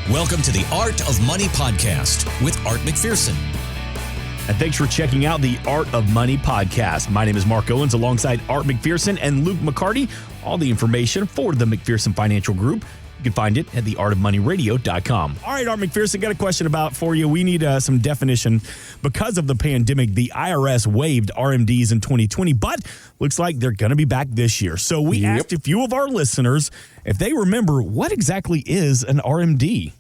Welcome to the Art of Money podcast with Art McPherson. And thanks for checking out the Art of Money podcast. My name is Mark Owens alongside Art McPherson and Luke McCarty. All the information for the McPherson Financial Group, you can find it at theartofmoneyradio.com. All right, Art McPherson, got a question for you. We need some definition. Because of the pandemic, the IRS waived RMDs in 2020, but looks like they're going to be back this year. So we asked a few of our listeners if they remember what exactly is an RMD.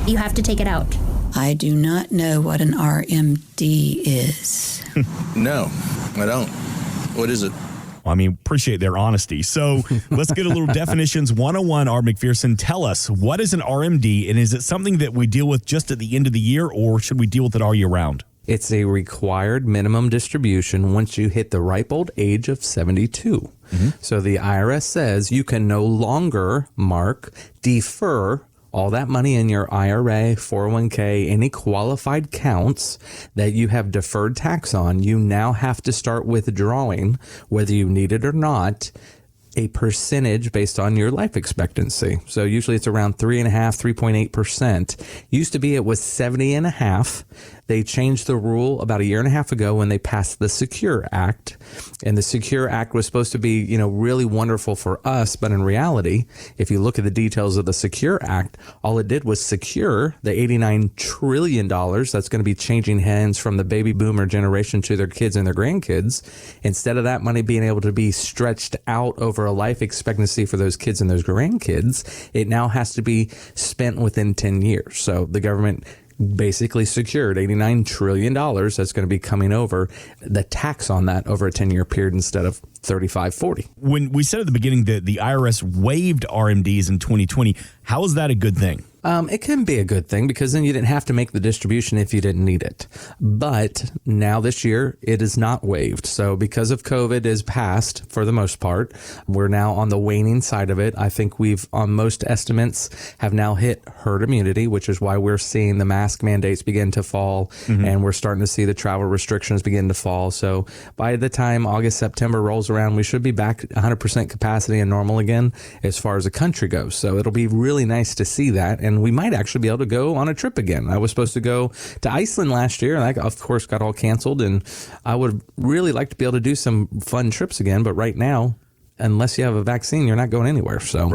You have to take it out. I do not know what an RMD is. No, I don't. What is it? Well, I mean, appreciate their honesty. So let's get a little definitions 101. Art McPherson, tell us, what is an RMD, and is it something that we deal with just at the end of the year, or should we deal with it all year round? It's a required minimum distribution once you hit the ripe old age of 72. So the IRS says you can no longer, Mark, defer all that money in your IRA, 401k, any qualified counts that you have deferred tax on. You now have to start withdrawing, whether you need it or not, a percentage based on your life expectancy. So usually it's around 3.5%. Used to be it was 70.5. They changed the rule about a year and a half ago when they passed the Secure Act. And the Secure Act was supposed to be, really wonderful for us. But in reality, if you look at the details of the Secure Act, all it did was secure the $89 trillion that's going to be changing hands from the baby boomer generation to their kids and their grandkids. Instead of that money being able to be stretched out over a life expectancy for those kids and those grandkids, it now has to be spent within 10 years. So the government basically secured $89 trillion that's going to be coming over, the tax on that over a 10-year period instead of 35-40. When we said at the beginning that the IRS waived RMDs in 2020, how is that a good thing? It can be a good thing because then you didn't have to make the distribution if you didn't need it. But now this year, it is not waived. So because of COVID is passed for the most part, we're now on the waning side of it. I think we've, on most estimates, have now hit herd immunity, which is why we're seeing the mask mandates begin to fall and we're starting to see the travel restrictions begin to fall. So by the time August, September rolls around, we should be back 100% capacity and normal again as far as the country goes. So it'll be really nice to see that. And we might actually be able to go on a trip again. I was supposed to go to Iceland last year, and I, of course, got all canceled. And I would really like to be able to do some fun trips again. But right now, unless you have a vaccine, you're not going anywhere. So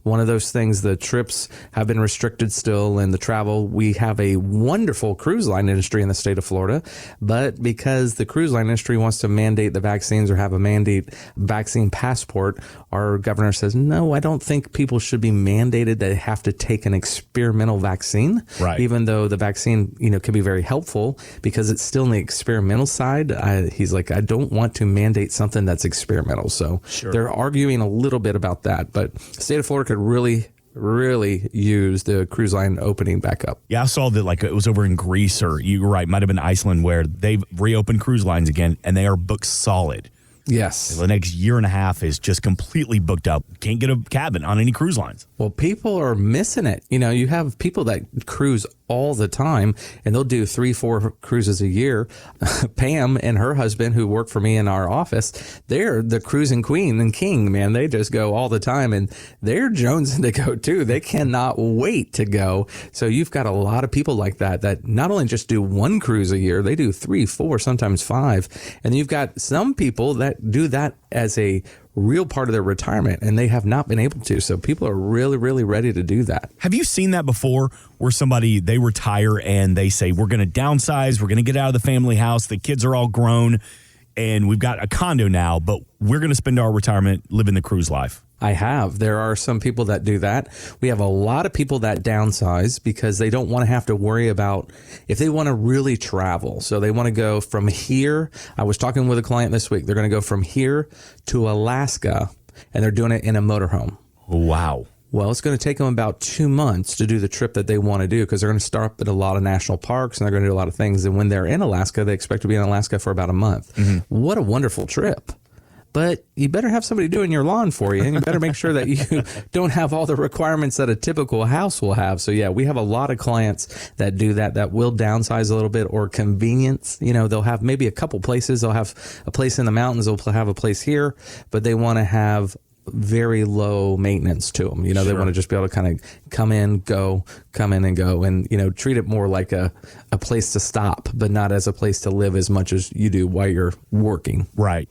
one of those things, the trips have been restricted still, and the travel, we have a wonderful cruise line industry in the state of Florida, but because the cruise line industry wants to mandate the vaccines or have a mandate vaccine passport, our governor says, no, I don't think people should be mandated to have to take an experimental vaccine, even though the vaccine, can be very helpful because it's still in the experimental side. He's like, I don't want to mandate something that's experimental. So they're arguing a little bit about that, but the state of Florida could really use the cruise line opening back up. Yeah, I saw that it was over in Greece, or you were right, might have been Iceland, where they've reopened cruise lines again, and they are booked solid. Yes. The next year and a half is just completely booked up. Can't get a cabin on any cruise lines. Well, people are missing it. You have people that cruise all the time, and they'll do 3-4 cruises a year. Pam and her husband, who work for me in our office, they're the cruising queen and king, man. They just go all the time, and they're jonesing to go too. They cannot wait to go. So you've got a lot of people like that not only just do one cruise a year, they do 3, 4, sometimes 5. And you've got some people that do that as a real part of their retirement, and they have not been able to. So people are really, really ready to do that. Have you seen that before, where they retire and they say, we're going to downsize, we're going to get out of the family house, the kids are all grown, and we've got a condo now, but we're going to spend our retirement living the cruise life? I have. There are some people that do that. We have a lot of people that downsize because they don't want to have to worry about if they want to really travel. So they want to go from here. I was talking with a client this week. They're going to go from here to Alaska, and they're doing it in a motorhome. Wow. Well, it's going to take them about 2 months to do the trip that they want to do because they're going to stop at a lot of national parks and they're going to do a lot of things. And when they're in Alaska, they expect to be in Alaska for about a month. What a wonderful trip. But you better have somebody doing your lawn for you, and you better make sure that you don't have all the requirements that a typical house will have. So, yeah, we have a lot of clients that do that will downsize a little bit, or convenience. They'll have maybe a couple places. They'll have a place in the mountains. They'll have a place here, but they want to have very low maintenance to them. You know, they want to just be able to kind of come in and go, and, you know, treat it more like a place to stop, but not as a place to live as much as you do while you're working. Right.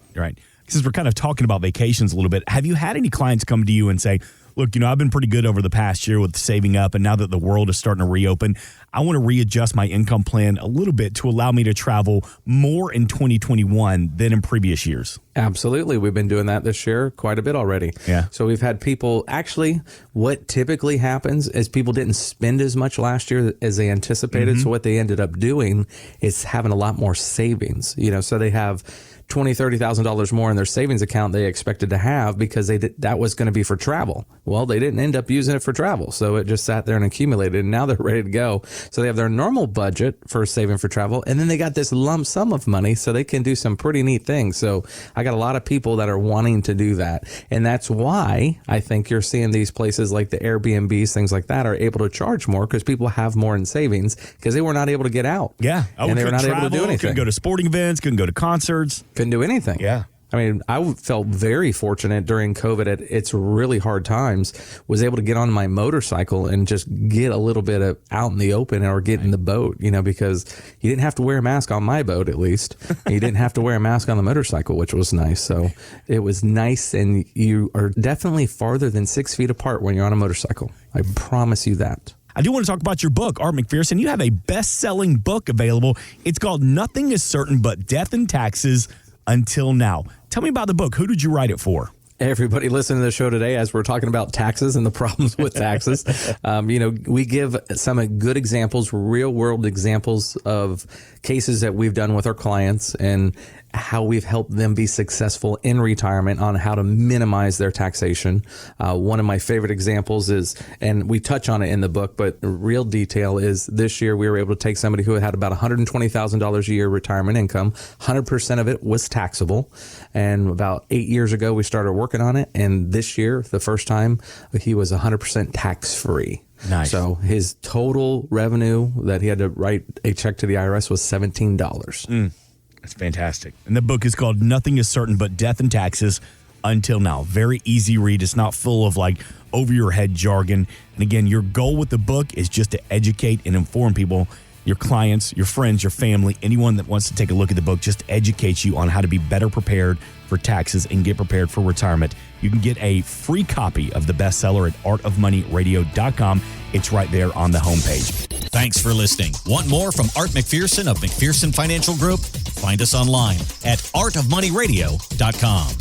Since we're kind of talking about vacations a little bit, have you had any clients come to you and say, look, you know, I've been pretty good over the past year with saving up, and now that the world is starting to reopen, I want to readjust my income plan a little bit to allow me to travel more in 2021 than in previous years? Absolutely. We've been doing that this year quite a bit already. Yeah. So we've had people, actually, what typically happens is people didn't spend as much last year as they anticipated. So what they ended up doing is having a lot more savings, you know, so they have $20,000, $30,000 more in their savings account they expected to have because that was going to be for travel. Well, they didn't end up using it for travel. So it just sat there and accumulated, and now they're ready to go. So they have their normal budget for saving for travel, and then they got this lump sum of money so they can do some pretty neat things. So I got a lot of people that are wanting to do that. And that's why I think you're seeing these places like the Airbnbs, things like that, are able to charge more because people have more in savings because they were not able to get out. Yeah. And they were not able to do anything. Couldn't go to sporting events, couldn't go to concerts. Couldn't do anything. Yeah. I mean, I felt very fortunate during COVID at its really hard times, was able to get on my motorcycle and just get a little bit of out in the open or get in the boat, you know, because you didn't have to wear a mask on my boat, at least. You didn't have to wear a mask on the motorcycle, which was nice. So it was nice. And you are definitely farther than 6 feet apart when you're on a motorcycle. I promise you that. I do want to talk about your book, Art McPherson. You have a best-selling book available. It's called Nothing is Certain But Death and Taxes Until Now. Tell me about the book. Who did you write it for? Everybody listening to the show today, as we're talking about taxes and the problems with taxes, you know, we give some good examples, real world examples of cases that we've done with our clients and how we've helped them be successful in retirement on how to minimize their taxation. One of my favorite examples is, and we touch on it in the book, but real detail is this year we were able to take somebody who had about $120,000 a year retirement income. 100% of it was taxable. And about 8 years ago, we started working on it. And this year, the first time, he was 100% tax free. Nice. So his total revenue that he had to write a check to the IRS was $17. That's fantastic. And the book is called Nothing is Certain But Death and Taxes Until Now. Very easy read. It's not full of like over your head jargon. And again, your goal with the book is just to educate and inform people, your clients, your friends, your family, anyone that wants to take a look at the book, just educates you on how to be better prepared for taxes and get prepared for retirement. You can get a free copy of the bestseller at artofmoneyradio.com. It's right there on the homepage. Thanks for listening. Want more from Art McPherson of McPherson Financial Group? Find us online at artofmoneyradio.com.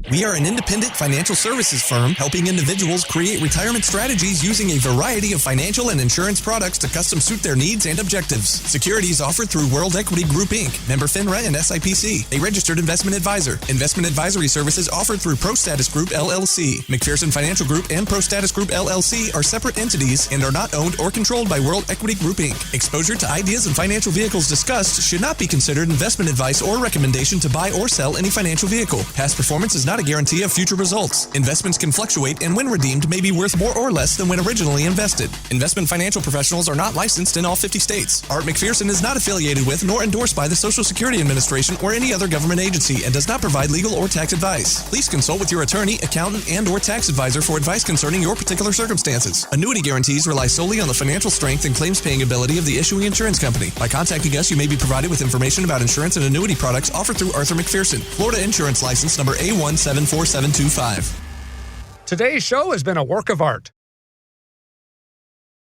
We are an independent financial services firm helping individuals create retirement strategies using a variety of financial and insurance products to custom suit their needs and objectives. Securities offered through World Equity Group, Inc., member FINRA and SIPC, a registered investment advisor. Investment advisory services offered through ProStatus Group, LLC. McPherson Financial Group and ProStatus Group, LLC are separate entities and are not owned or controlled by World Equity Group, Inc. Exposure to ideas and financial vehicles discussed should not be considered investment advice or recommendation to buy or sell any financial vehicle. Past performance is not a guarantee of future results. Investments can fluctuate and when redeemed may be worth more or less than when originally invested. Investment financial professionals are not licensed in all 50 states. Art McPherson is not affiliated with nor endorsed by the Social Security Administration or any other government agency and does not provide legal or tax advice. Please consult with your attorney, accountant, and or tax advisor for advice concerning your particular circumstances. Annuity guarantees rely solely on the financial strength and claims paying ability of the issuing insurance company. By contacting us, you may be provided with information about insurance and annuity products offered through Arthur McPherson. Florida Insurance License number A174. 725. Today's show has been a work of art.